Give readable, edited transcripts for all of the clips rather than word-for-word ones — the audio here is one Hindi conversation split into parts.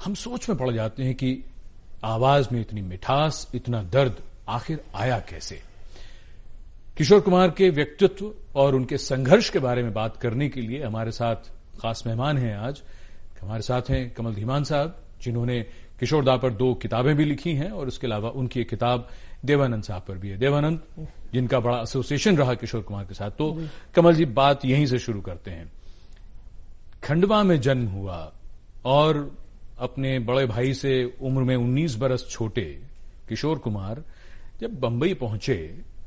हम सोच में पड़ जाते हैं कि आवाज में इतनी मिठास, इतना दर्द आखिर आया कैसे। किशोर कुमार के व्यक्तित्व और उनके संघर्ष के बारे में बात करने के लिए हमारे साथ खास मेहमान हैं। आज हमारे साथ हैं कमल धीमान साहब, जिन्होंने किशोर दा पर 2 किताबें भी लिखी हैं और उसके अलावा उनकी एक किताब देवानंद साहब पर भी है। देवानंद, जिनका बड़ा एसोसिएशन रहा किशोर कुमार के साथ। तो कमल जी, बात यहीं से शुरू करते हैं। खंडवा में जन्म हुआ और अपने बड़े भाई से उम्र में 19 बरस छोटे किशोर कुमार जब बंबई पहुंचे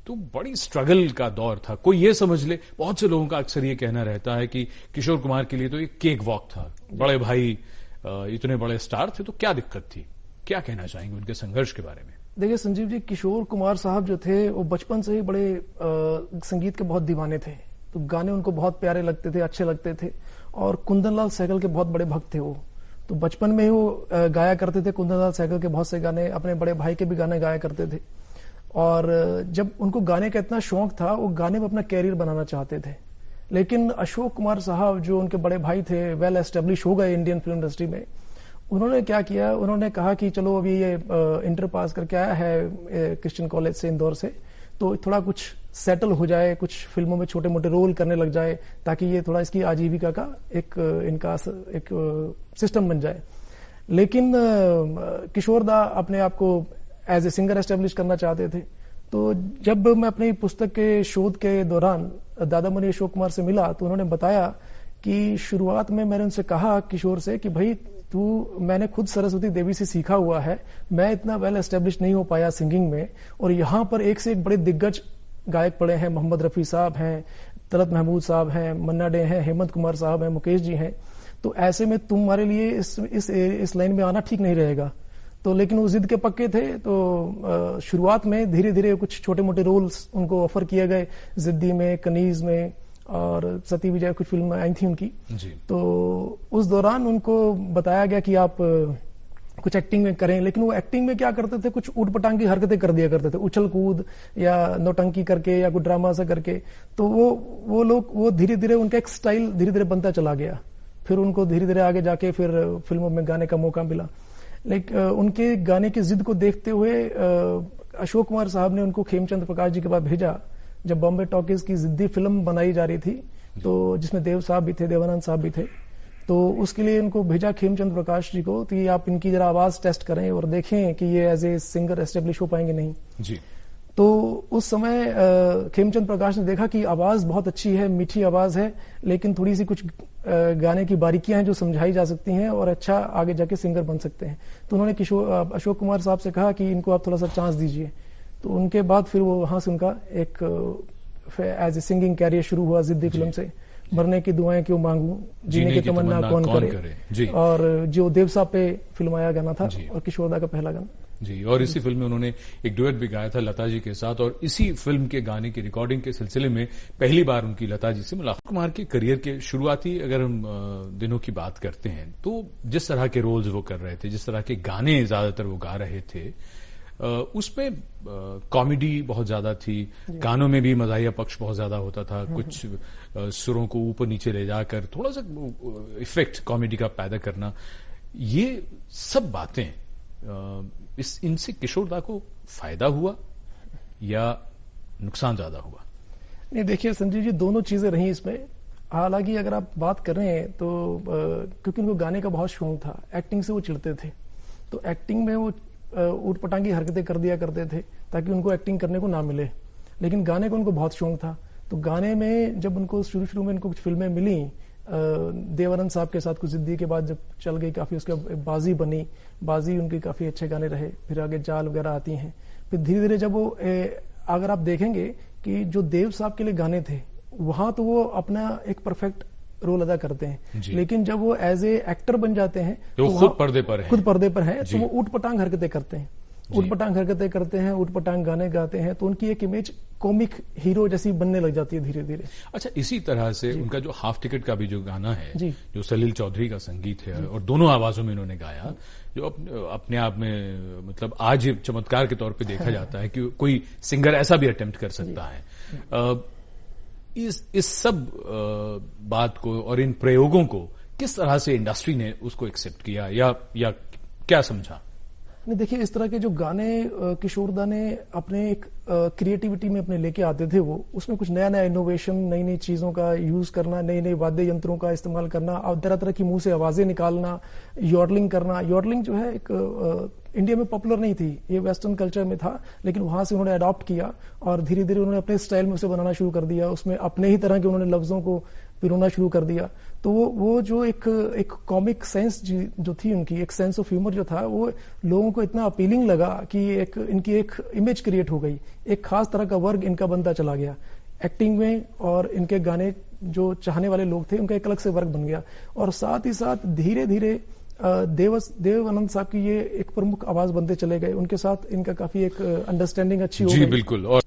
तो बड़ी स्ट्रगल का दौर था। कोई ये समझ ले, बहुत से लोगों का अक्सर ये कहना रहता है कि किशोर कुमार के लिए तो एक केक वॉक था, बड़े भाई इतने बड़े स्टार थे, तो क्या दिक्कत थी? क्या कहना चाहेंगे उनके संघर्ष के बारे में? देखिए संजीव जी, किशोर कुमार साहब जो थे वो बचपन से ही बड़े संगीत के बहुत दीवाने थे। तो गाने उनको बहुत प्यारे लगते थे, अच्छे लगते थे और कुंदनलाल सहगल के बहुत बड़े भक्त थे वो। तो बचपन में ही वो गाया करते थे कुंदनलाल सहगल के बहुत से गाने, अपने बड़े भाई के भी गाने गाया करते थे। और जब उनको गाने का इतना शौक था, वो गाने में अपना कैरियर बनाना चाहते थे। लेकिन अशोक कुमार साहब जो उनके बड़े भाई थे, वेल एस्टेब्लिश हो गए इंडियन फिल्म इंडस्ट्री में, उन्होंने क्या किया, उन्होंने कहा कि चलो अभी ये इंटर पास करके आया है क्रिश्चियन कॉलेज से, इंदौर से, तो थोड़ा कुछ सेटल हो जाए, कुछ फिल्मों में छोटे मोटे रोल करने लग जाए, ताकि ये थोड़ा इसकी आजीविका का इनका सिस्टम बन जाए। लेकिन किशोर दा अपने आप को एज ए सिंगर एस्टेब्लिश करना चाहते थे। तो जब मैं अपनी पुस्तक के शोध के दौरान दादामणि अशोक कुमार से मिला तो उन्होंने बताया कि शुरुआत में मैंने उनसे कहा, किशोर से, कि भाई मैंने खुद सरस्वती देवी से सीखा हुआ है, मैं इतना वेल एस्टेब्लिश नहीं हो पाया सिंगिंग में, और यहाँ पर एक से एक बड़े दिग्गज गायक पड़े हैं, मोहम्मद रफी साहब हैं, तलत महमूद साहब हैं, मन्ना डे हैं, हेमंत कुमार साहब हैं, मुकेश जी हैं। तो ऐसे में तुम्हारे लिए इस लाइन में आना ठीक नहीं रहेगा। तो लेकिन वो जिद के पक्के थे। तो शुरुआत में धीरे धीरे कुछ छोटे मोटे रोल्स उनको ऑफर किए गए, जिद्दी में, कनीज में और सती विजय, कुछ फिल्म आई थी उनकी जी। तो उस दौरान उनको बताया गया कि आप कुछ एक्टिंग में करें। लेकिन वो एक्टिंग में क्या करते थे, कुछ ऊट-पटांग की हरकतें कर दिया करते थे, उछल कूद या नौटंकी करके या कुछ ड्रामा सा करके। तो वो लोग वो धीरे धीरे उनका एक स्टाइल धीरे धीरे बनता चला गया। फिर उनको धीरे धीरे आगे जाके फिर फिल्मों में गाने का मौका मिला। लेकिन उनके गाने की जिद को देखते हुए अशोक कुमार साहब ने उनको खेमचंद प्रकाश जी के पास भेजा। जब बॉम्बे टॉकीज की जिद्दी फिल्म बनाई जा रही थी, तो जिसमें देव साहब भी थे, देवानंद साहब भी थे, तो उसके लिए इनको भेजा खेमचंद प्रकाश जी को कि आप इनकी जरा आवाज टेस्ट करें और देखें कि ये एज ए सिंगर एस्टेब्लिश हो पाएंगे नहीं जी। तो उस समय खेमचंद प्रकाश ने देखा कि आवाज बहुत अच्छी है, मीठी आवाज है, लेकिन थोड़ी सी कुछ गाने की बारीकियां हैं जो समझाई जा सकती हैं और अच्छा आगे जाके सिंगर बन सकते हैं। तो उन्होंने अशोक कुमार साहब से कहा कि इनको आप थोड़ा सा चांस दीजिए। तो उनके बाद फिर वो वहां से उनका एक एज ए सिंगिंग कैरियर शुरू हुआ जिद्दी फिल्म से। मरने की दुआएं क्यों मांगू, जीने की तमन्ना कौन करे। और जो देव साहब पे फिल्म आया गाना था और किशोर दा का पहला गाना जी। और इसी फिल्म में उन्होंने एक डुएट भी गाया था लता जी के साथ। और इसी फिल्म के गाने की रिकॉर्डिंग के सिलसिले में पहली बार उनकी लता जी से मुलाकात। कुमार के करियर के शुरुआती अगर हम दिनों की बात करते हैं, तो जिस तरह के रोल्स वो कर रहे थे, जिस तरह के गाने ज्यादातर वो गा रहे थे, उसमें कॉमेडी बहुत ज्यादा थी, गानों में भी मजाहिया पक्ष बहुत ज्यादा होता था, कुछ सुरों को ऊपर नीचे ले जाकर थोड़ा सा इफेक्ट कॉमेडी का पैदा करना, ये सब बातें इनसे किशोर दा को फायदा हुआ या नुकसान ज्यादा हुआ? नहीं, देखिए संजीव जी, दोनों चीजें रही इसमें। हालांकि अगर आप बात कर रहे हैं तो क्योंकि उनको गाने का बहुत शौक था, एक्टिंग से वो चिढ़ते थे, तो एक्टिंग में वो ऊट-पटांगी हरकतें कर दिया करते थे ताकि उनको एक्टिंग करने को ना मिले। लेकिन गाने का उनको बहुत शौक था। तो गाने में जब उनको शुरू में इनको कुछ फिल्में मिली, देवानंद साहब के साथ कुछ जिद्दी के बाद जब चल गई काफी, उसके बाजी बनी, बाजी उनके काफी अच्छे गाने रहे। फिर आगे जाल वगैरह आती हैं। फिर धीरे धीरे जब वो अगर आप देखेंगे कि जो देव साहब के लिए गाने थे, वहां तो वो अपना एक परफेक्ट रोल अदा करते हैं, लेकिन जब वो एज ए एक्टर बन जाते हैं तो खुद पर्दे पर है तो वो ऊट-पटांग हरकतें करते हैं, ऊट-पटांग हरकतें करते हैं, ऊट-पटांग गाने गाते हैं। तो उनकी एक इमेज कॉमिक हीरो जैसी बनने लग जाती है धीरे धीरे। अच्छा, इसी तरह से उनका जो हाफ टिकट का भी जो गाना है, जो सलील चौधरी का संगीत है और दोनों आवाजों में उन्होंने गाया, जो अपने आप में मतलब आज चमत्कार के तौर पे देखा जाता है कि कोई सिंगर ऐसा भी अटेम्प्ट कर सकता है। इस सब बात को और इन प्रयोगों को किस तरह से इंडस्ट्री ने उसको एक्सेप्ट किया या क्या समझा? नहीं, देखिए, इस तरह के जो गाने किशोर दा ने अपने एक क्रिएटिविटी में अपने लेके आते थे, वो उसमें कुछ नया नया इनोवेशन, नई नई चीजों का यूज करना, नई नई वाद्य यंत्रों का इस्तेमाल करना और तरह तरह की मुंह से आवाजें निकालना, यॉडलिंग करना। यॉडलिंग जो है एक इंडिया में पॉपुलर नहीं थी, ये वेस्टर्न कल्चर में था, लेकिन वहां से उन्होंने अडॉप्ट किया और धीरे धीरे उन्होंने अपने स्टाइल में उसे बनाना शुरू कर दिया, उसमें अपने ही तरह के उन्होंने लफ्जों को पिरोना शुरू कर दिया। तो वो जो एक कॉमिक सेंस जो थी उनकी, एक सेंस ऑफ ह्यूमर जो था, वो लोगों को इतना अपीलिंग लगा कि इनकी एक इमेज क्रिएट हो गई, एक खास तरह का वर्ग इनका बनता चला गया एक्टिंग में, और इनके गाने जो चाहने वाले लोग थे उनका एक अलग से वर्ग बन गया। और साथ ही साथ धीरे धीरे देवानंद साहब की ये एक प्रमुख आवाज बनते चले गए, उनके साथ इनका काफी एक अंडरस्टैंडिंग अच्छी हो गई। जी बिल्कुल। और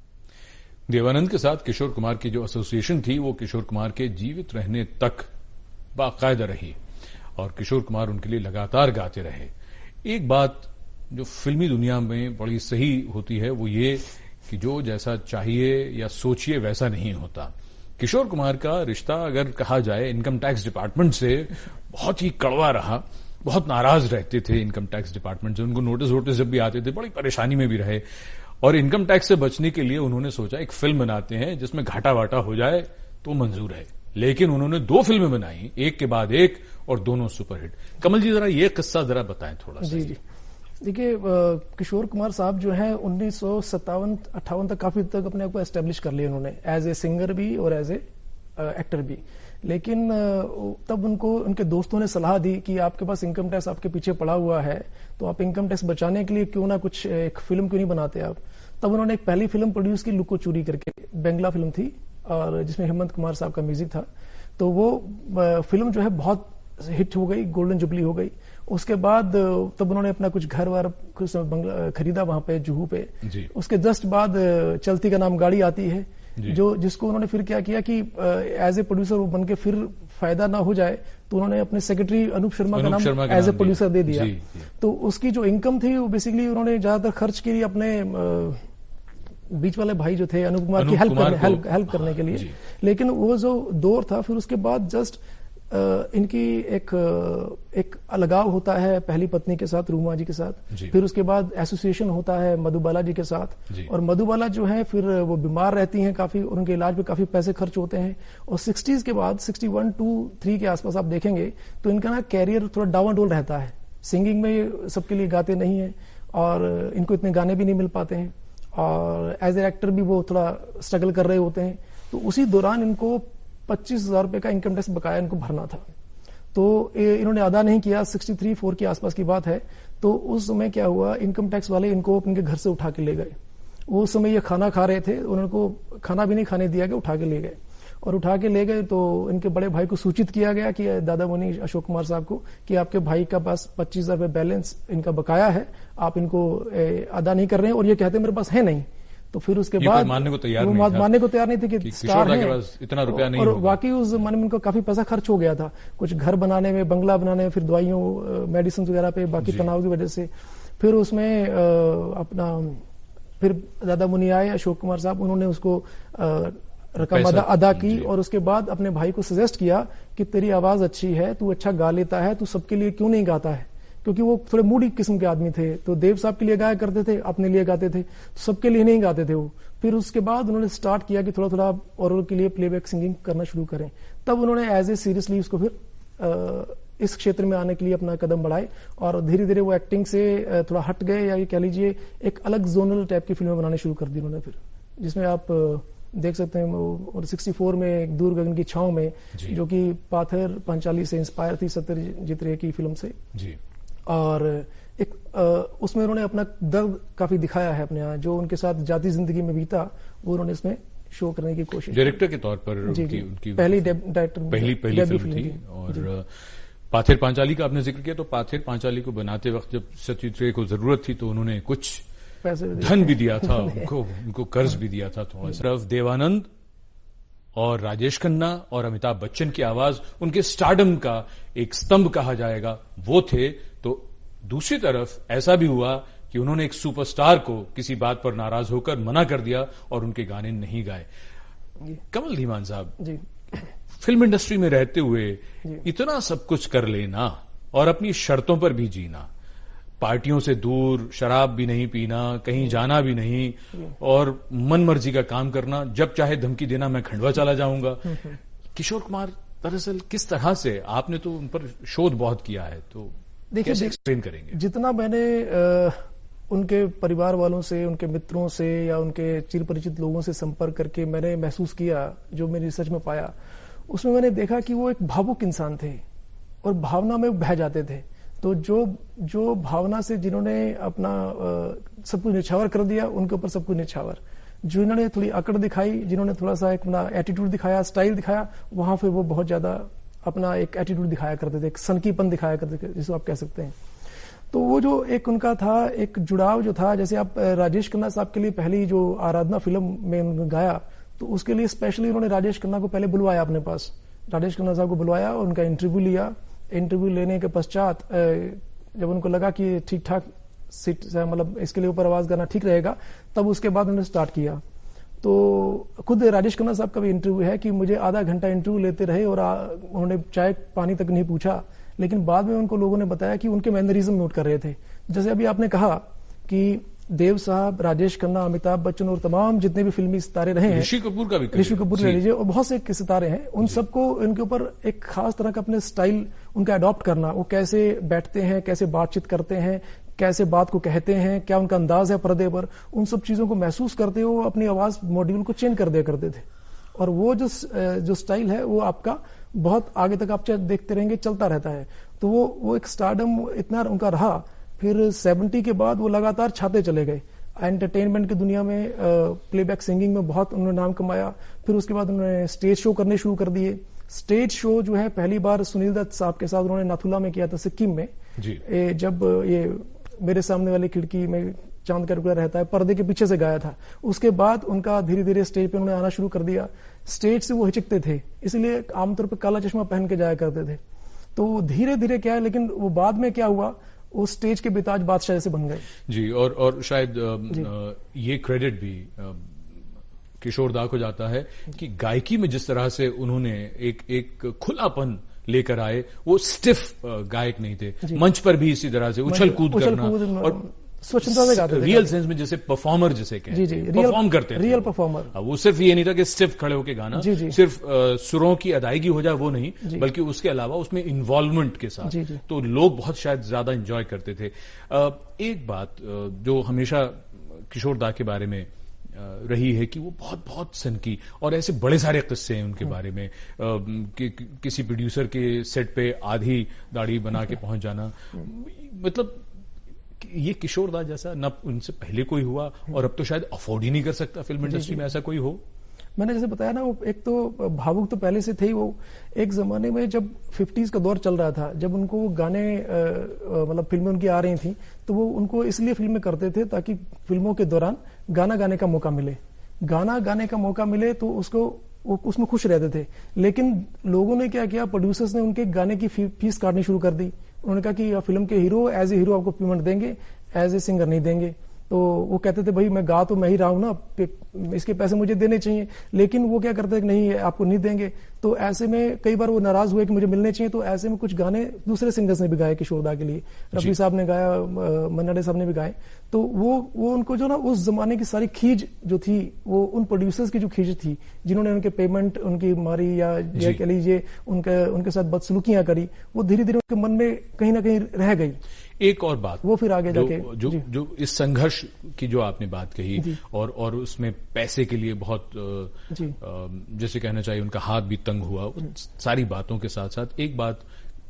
देवानंद के साथ किशोर कुमार की जो एसोसिएशन थी वो किशोर कुमार के जीवित रहने तक बाकायदा रही और किशोर कुमार उनके लिए लगातार गाते रहे। एक बात जो फिल्मी दुनिया में बड़ी सही होती है वो ये कि जो जैसा चाहिए या सोचिए वैसा नहीं होता। किशोर कुमार का रिश्ता अगर कहा जाए इनकम टैक्स डिपार्टमेंट से बहुत ही कड़वा रहा, बहुत नाराज रहते थे इनकम टैक्स डिपार्टमेंट से, उनको नोटिस जब भी आते थे बड़ी परेशानी में भी रहे और इनकम टैक्स से बचने के लिए उन्होंने सोचा एक फिल्म बनाते हैं जिसमें घाटा वाटा हो जाए तो मंजूर है, लेकिन उन्होंने 2 फिल्में बनाई, एक के बाद एक, और दोनों सुपरहिट। कमल जी जरा ये किस्सा जरा बताएं थोड़ा सा। जी, देखिए, किशोर कुमार साहब जो है 1957-58 तक काफी तक अपने आप को एस्टेब्लिश कर लिया उन्होंने, एज ए सिंगर भी और एज ए एक्टर भी। लेकिन तब उनको उनके दोस्तों ने सलाह दी कि आपके पास इनकम टैक्स आपके पीछे पड़ा हुआ है, तो आप इनकम टैक्स बचाने के लिए क्यों ना कुछ एक फिल्म क्यों नहीं बनाते आप। तब उन्होंने एक पहली फिल्म प्रोड्यूस की, लुको चोरी करके, बेंगला फिल्म थी और जिसमें हेमंत कुमार साहब का म्यूजिक था। तो वो फिल्म जो है बहुत हिट हो गई, गोल्डन जुबली हो गई। उसके बाद तब उन्होंने अपना कुछ घर वार खरीदा वहां पे जुहू पे। उसके जस्ट बाद चलती का नाम गाड़ी आती है, जिसको उन्होंने फिर क्या किया कि एज ए प्रोड्यूसर वो बन के फिर फायदा ना हो जाए, तो उन्होंने अपने सेक्रेटरी अनूप शर्मा का नाम एज ए प्रोड्यूसर दे दिया। तो उसकी जो इनकम थी वो बेसिकली उन्होंने ज्यादातर खर्च की अपने बीच वाले भाई जो थे अनूप कुमार की हेल्प करने के लिए। लेकिन वो जो दौर था, फिर उसके बाद जस्ट इनकी एक अलगाव होता है पहली पत्नी के साथ, रूमा जी के साथ। फिर उसके बाद एसोसिएशन होता है मधुबाला जी के साथ, और मधुबाला जो है फिर वो बीमार रहती हैं काफी, और उनके इलाज पे काफी पैसे खर्च होते हैं। और 60s के बाद 61-3 के आसपास आप देखेंगे तो इनका ना कैरियर थोड़ा डाउन डोल रहता है। सिंगिंग में सबके लिए गाते नहीं है और इनको इतने गाने भी नहीं मिल पाते हैं, और एज ए एक्टर भी वो थोड़ा स्ट्रगल कर रहे होते हैं। तो उसी दौरान इनको 25,000 रुपए का इनकम टैक्स बकाया इनको भरना था, तो इन्होंने अदा नहीं किया। 63-4 के आसपास की बात है। तो उस समय क्या हुआ, इनकम टैक्स वाले इनको अपने घर से उठा के ले गए। वो उस समय ये खाना खा रहे थे, उनको खाना भी नहीं खाने दिया गया, उठा के ले गए। और उठा के ले गए तो इनके बड़े भाई को सूचित किया गया कि दादा मुनि अशोक कुमार साहब को कि आपके भाई का पास 25,000 रुपए बैलेंस इनका बकाया है, आप इनको अदा नहीं कर रहे हैं। और ये कहते मेरे पास है नहीं। तो फिर उसके बाद मानने को तैयार नहीं थे कि स्टार है, इतना रुपया नहीं। और वाकई उस जमाने में उनको काफी पैसा खर्च हो गया था, कुछ घर बनाने में, बंगला बनाने में, फिर दवाइयों मेडिसिन वगैरह पे, बाकी तनाव की वजह से। फिर उसमें फिर दादा मुनि आए अशोक कुमार साहब, उन्होंने उसको रकम अदा की। और उसके बाद अपने भाई को सजेस्ट किया कि तेरी आवाज अच्छी है, तू अच्छा गा लेता है, तू सबके लिए क्यों नहीं गाता है। क्योंकि वो थोड़े मूडी किस्म के आदमी थे, तो देव साहब के लिए गाया करते थे, अपने लिए गाते थे, तो सबके लिए नहीं गाते थे वो। फिर उसके बाद उन्होंने स्टार्ट किया कि थोड़ा थोड़ा औरों के लिए प्लेबैक सिंगिंग करना शुरू करें। तब उन्होंने एज ए सीरियसली उसको फिर इस क्षेत्र में आने के लिए अपना कदम बढ़ाए, और धीरे धीरे वो एक्टिंग से थोड़ा हट गए, या ये कह लीजिए एक अलग जोनल टाइप की फिल्में बनानी शुरू कर दी उन्होंने फिर, जिसमें आप देख सकते हैं। और 64 में एक दूर गगन की छांव में, जो कि पाथर पांचाली से इंस्पायर थी, सत्यजीत रे की फिल्म से। और एक उसमें उन्होंने अपना दर्द काफी दिखाया है अपने यहाँ, जो उनके साथ जाती जिंदगी में बीता, वो उन्होंने इसमें शो करने की कोशिश। डायरेक्टर के तौर पर उनकी पहली फिल्म थी। और पाथेर पांचाली का आपने जिक्र किया, तो पाथेर पांचाली को बनाते वक्त जब सत्यजीत रे को जरूरत थी तो उन्होंने कुछ पैसे धन भी दिया था उनको कर्ज भी दिया था थोड़ा। सिर्फ देवानंद और राजेश खन्ना और अमिताभ बच्चन की आवाज उनके स्टारडम का एक स्तंभ कहा जाएगा, वो थे। तो दूसरी तरफ ऐसा भी हुआ कि उन्होंने एक सुपरस्टार को किसी बात पर नाराज होकर मना कर दिया और उनके गाने नहीं गाए। कमल धीमान साहब, फिल्म इंडस्ट्री में रहते हुए इतना सब कुछ कर लेना और अपनी शर्तों पर भी जीना, पार्टियों से दूर, शराब भी नहीं पीना, कहीं जाना भी नहीं और मन मर्जी का काम करना, जब चाहे धमकी देना मैं खंडवा चला जाऊंगा। किशोर कुमार दरअसल किस तरह से, आपने तो उन पर शोध बहुत किया है, तो कैसे एक्सप्लेन करेंगे? जितना मैंने उनके परिवार वालों से, उनके मित्रों से या उनके चिर परिचित लोगों से संपर्क करके मैंने महसूस किया, जो मेरी रिसर्च में पाया, उसमें मैंने देखा कि वो एक भावुक इंसान थे और भावना में बह जाते थे। तो जो भावना से जिन्होंने अपना सब कुछ निछावर कर दिया, उनके ऊपर सब कुछ निछावर। जिन्होंने थोड़ी अकड़ दिखाई, जिन्होंने थोड़ा सा एक अपना एटीट्यूड दिखाया, स्टाइल दिखाया, वहां पे वो बहुत ज्यादा अपना एक एटीट्यूड दिखाया करते थे, एक सनकीपन दिखाया करते थे, जिसको आप कह सकते हैं। तो वो जो एक उनका था, एक जुड़ाव जो था, जैसे आप राजेश खन्ना साहब के लिए पहली जो आराधना फिल्म में उन्होंने गाया, तो उसके लिए स्पेशली उन्होंने राजेश खन्ना को पहले बुलवाया अपने पास। राजेश खन्ना साहब को बुलवाया और उनका इंटरव्यू लिया। इंटरव्यू लेने के पश्चात जब उनको लगा कि ठीक ठाक सीट, मतलब इसके लिए ऊपर आवाज गाना ठीक रहेगा, तब उसके बाद उन्होंने स्टार्ट किया। तो खुद राजेश खन्ना साहब का भी इंटरव्यू है कि मुझे आधा घंटा इंटरव्यू लेते रहे और उन्होंने चाय पानी तक नहीं पूछा, लेकिन बाद में उनको लोगों ने बताया कि उनके मैनरिज्म नोट कर रहे थे। जैसे अभी आपने कहा कि देव साहब, राजेश खन्ना, अमिताभ बच्चन और तमाम जितने भी फिल्मी सितारे रहे हैं, ऋषि कपूर का भी, ऋषि कपूर ले लीजिए, और बहुत से सितारे हैं, उन सबको इनके ऊपर एक खास तरह का अपने स्टाइल उनका अडॉप्ट करना, वो कैसे बैठते हैं, कैसे बातचीत करते हैं, कैसे बात को कहते हैं, क्या उनका अंदाज है पर्दे पर, उन सब चीजों को महसूस करते हुए अपनी आवाज मॉड्यूल को चेंज कर दिया करते थे। और वो जो स्टाइल है वो आपका बहुत आगे तक आप देखते रहेंगे, चलता रहता है। तो वो एक स्टारडम इतना उनका रहा। फिर 70 के बाद वो लगातार छाते चले गए एंटरटेनमेंट की दुनिया में, प्लेबैक सिंगिंग में बहुत उन्होंने नाम कमाया। फिर उसके बाद उन्होंने स्टेज शो करने शुरू कर दिए। स्टेज शो जो है पहली बार सुनील दत्त साहब के साथ उन्होंने नाथुला में किया था, सिक्किम में जी। जब ये मेरे सामने वाली खिड़की में चांद का टुकड़ा रहता है, पर्दे के पीछे से गाया था। उसके बाद उनका धीरे धीरे स्टेज पे उन्होंने आना शुरू कर दिया। स्टेज से वो हिचकते थे, इसलिए आमतौर पर काला चश्मा पहन के जाया करते थे। तो धीरे धीरे क्या है, लेकिन वो बाद में क्या हुआ, वो स्टेज के बेताज बादशाह जैसे बन गए जी। और शायद ये क्रेडिट भी किशोर दा को जाता है कि गायकी में जिस तरह से उन्होंने एक खुलापन लेकर आए, वो स्टिफ गायक नहीं थे। मंच पर भी इसी तरह से उछल कूद करना और स्वच्छता से गाते थे, रियल सेंस में जैसे परफॉर्मर जिसे कहते हैं, परफॉर्म करते थे, रियल परफॉर्मर। वो सिर्फ ये नहीं था कि स्टिफ खड़े होकर गाना, सिर्फ सुरों की अदायगी हो जाए वो नहीं, बल्कि उसके अलावा उसमें इन्वॉल्वमेंट के साथ तो लोग बहुत शायद ज्यादा एंजॉय करते थे। एक बात जो हमेशा किशोर दा के बारे में रही है कि वो बहुत बहुत सनकी, और ऐसे बड़े सारे किस्से हैं उनके बारे में कि किसी प्रोड्यूसर के सेट पे आधी दाढ़ी बना के पहुंच जाना। मतलब ये किशोर दा जैसा न उनसे पहले कोई हुआ और अब तो शायद अफोर्ड ही नहीं कर सकता फिल्म इंडस्ट्री में ऐसा कोई हो। मैंने जैसे बताया ना, वो एक तो भावुक तो पहले से थे ही। वो एक जमाने में जब 50s का दौर चल रहा था, जब उनको गाने मतलब फिल्में उनकी आ रही थी, तो वो उनको इसलिए फिल्में करते थे ताकि फिल्मों के दौरान गाना गाने का मौका मिले। गाना गाने का मौका मिले तो वो उसमें खुश रहते थे। लेकिन लोगों ने क्या किया, प्रोड्यूसर्स ने उनके गाने की फीस काटनी शुरू कर दी। उन्होंने कहा कि फिल्म के हीरो एज ए हीरो आपको पेमेंट देंगे, एज ए सिंगर नहीं देंगे। तो वो कहते थे भाई मैं गा तो मैं ही रहा हूं ना, इसके पैसे मुझे देने चाहिए। लेकिन वो क्या करते थे कि नहीं आपको नहीं देंगे। तो ऐसे में कई बार वो नाराज हुए कि मुझे मिलने चाहिए। तो ऐसे में कुछ गाने दूसरे सिंगर्स ने भी गाए किशोर दा के लिए, रफी साहब ने गाया, मन्ना साहब ने भी गाए। तो वो उनको जो ना उस जमाने की सारी खींच जो थी, वो उन प्रोड्यूसर्स की जो खींच थी, जिन्होंने उनके पेमेंट उनकी मारी या कह लीजिए उनके साथ बदसलूकियां करी, वो धीरे धीरे उनके मन में कहीं ना कहीं रह गई। एक और बात, वो फिर आगे जाके जो इस संघर्ष की जो आपने बात कही और उसमें पैसे के लिए बहुत जैसे कहना चाहिए उनका हाथ भी तंग हुआ, सारी बातों के साथ साथ एक बात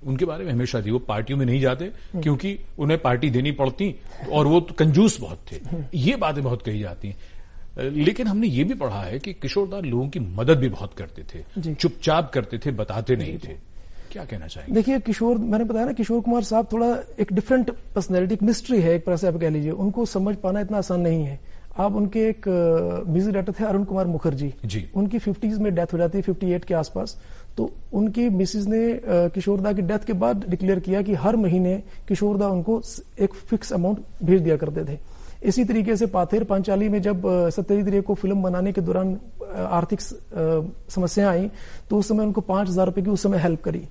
उनके बारे में हमेशा थी, वो पार्टियों में नहीं जाते क्योंकि उन्हें पार्टी देनी पड़ती और वो तो कंजूस बहुत थे। ये बातें बहुत कही जाती हैं। लेकिन हमने ये भी पढ़ा है कि किशोर दा लोगों की मदद भी बहुत करते थे, चुपचाप करते थे, बताते नहीं थे। क्या कहना चाहिए? देखिए मैंने बताया ना, किशोर कुमार साहब थोड़ा एक डिफरेंट पर्सनैलिटी, एक मिस्ट्री है एक तरह से आप कह लीजिए। उनको समझ पाना इतना आसान नहीं है। आप उनके एक म्यूजिक डायरेक्टर थे अरुण कुमार मुखर्जी जी, उनकी 50s में डेथ हो जाती है, 58 के आसपास। तो उनकी मिसिज ने किशोर दा की डेथ के बाद डिक्लेयर किया कि हर महीने किशोर दा उनको एक फिक्स अमाउंट भेज दिया करते थे। इसी तरीके से पाथेर पांचाली में जब सत्यजीत रे को फिल्म बनाने के दौरान आर्थिक समस्याएं आई तो उस समय उनको 5,000 रुपए की उस समय हेल्प करी।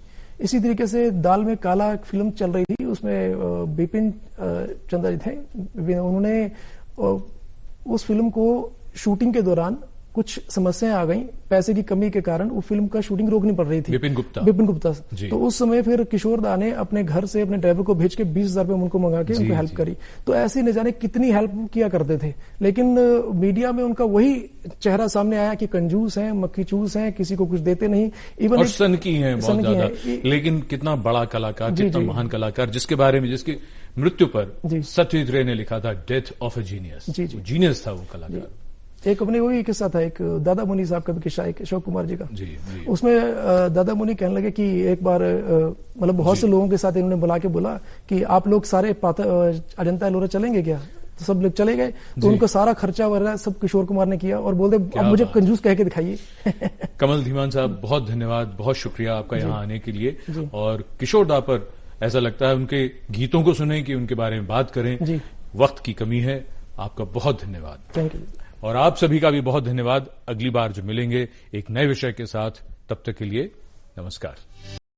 इसी तरीके से दाल में काला एक फिल्म चल रही थी, उसमें बिपिन चंद्र जी थे, उन्होंने उस फिल्म को शूटिंग के दौरान कुछ समस्याएं आ गई, पैसे की कमी के कारण वो फिल्म का शूटिंग रोकनी पड़ रही थी। बिपिन गुप्ता तो उस समय फिर किशोर दा ने अपने घर से अपने ड्राइवर को भेज के 20,000 रुपए उनको मंगा के उनको हेल्प करी। तो ऐसे न जाने कितनी हेल्प किया करते थे, लेकिन मीडिया में उनका वही चेहरा सामने आया कि कंजूस हैं, मक्खी चूस हैं, किसी को कुछ देते नहीं, इवन सनकी हैं बहुत ज्यादा। लेकिन कितना बड़ा कलाकार, कितना महान कलाकार, जिसके बारे में जिसकी मृत्यु पर सत्यजीत रे ने लिखा था death of A genius. Genius था वो कलाकार। एक अपने वही किस्सा था, एक दादा मुनि साहब का भी किस्सा है अशोक कुमार जी का। उसमें दादा मुनि कहने लगे कि एक बार मतलब बहुत से लोगों के साथ इन्होंने बुला के बोला कि आप लोग सारे अजंता एलोरा चलेंगे क्या? तो सब लोग चले गए। तो उनको सारा खर्चा वगैरह सब किशोर कुमार ने किया और बोलते अब मुझे कंजूस कह के दिखाइए। कमल धीमान साहब, बहुत धन्यवाद, बहुत शुक्रिया आपका यहाँ आने के लिए। और किशोर दा पर ऐसा लगता है उनके गीतों को सुने कि उनके बारे में बात करें, वक्त की कमी है। आपका बहुत धन्यवाद। Thank you. और आप सभी का भी बहुत धन्यवाद। अगली बार जो मिलेंगे एक नए विषय के साथ, तब तक के लिए नमस्कार।